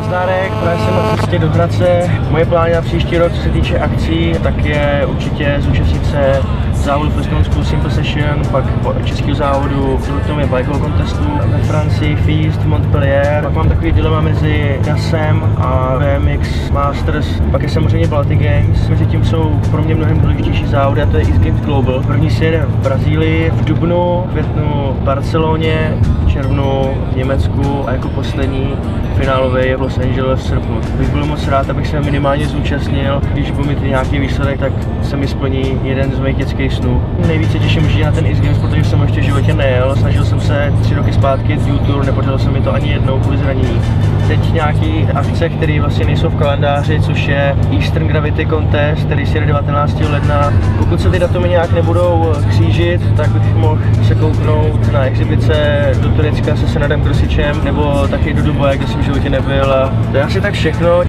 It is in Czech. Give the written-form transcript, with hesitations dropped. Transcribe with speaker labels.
Speaker 1: Nazdárek, právě jsem na cestě do Hradce. Moje plány na příští rok, co se týče akcí, tak je určitě zúčastnit se závodu v Estonsku Simple Session, pak českého závodu v Lutově bikeového contestu ve Francii, Feast, Montpellier. Pak mám takový dilema mezi NASem a BMX Masters, pak je samozřejmě Baltic Games. Mezi tím jsou pro mě mnohem důležitější závody a to je East Games Global. První se jede v Brazílii, v dubnu, v květnu v Barceloně, v červnu v Německu a jako poslední finálový je v Los Angeles v srpnu. Bych byl moc rád, abych se minimálně zúčastnil. Když budu mít nějaký výsledek, tak se mi splní jeden z mých dětských snů. Nejvíce těším určitě na ten East Games, protože jsem ještě v životě nejel. Snažil jsem se 3 roky zpátky U-Tour, nepodařilo se mi to ani jednou kvůli zranění. Teď nějaký akce, které vlastně nejsou v kalendáři, což je Eastern Gravity Contest, který se jde 19. ledna. Pokud se ty datumy nějak nebudou křížit, tak bych mohl se kouknout na exibice do Turecka se Senadem Krosičem nebo taky do Dubaje, kde jsem v životě nebyl. A to je asi tak všechno.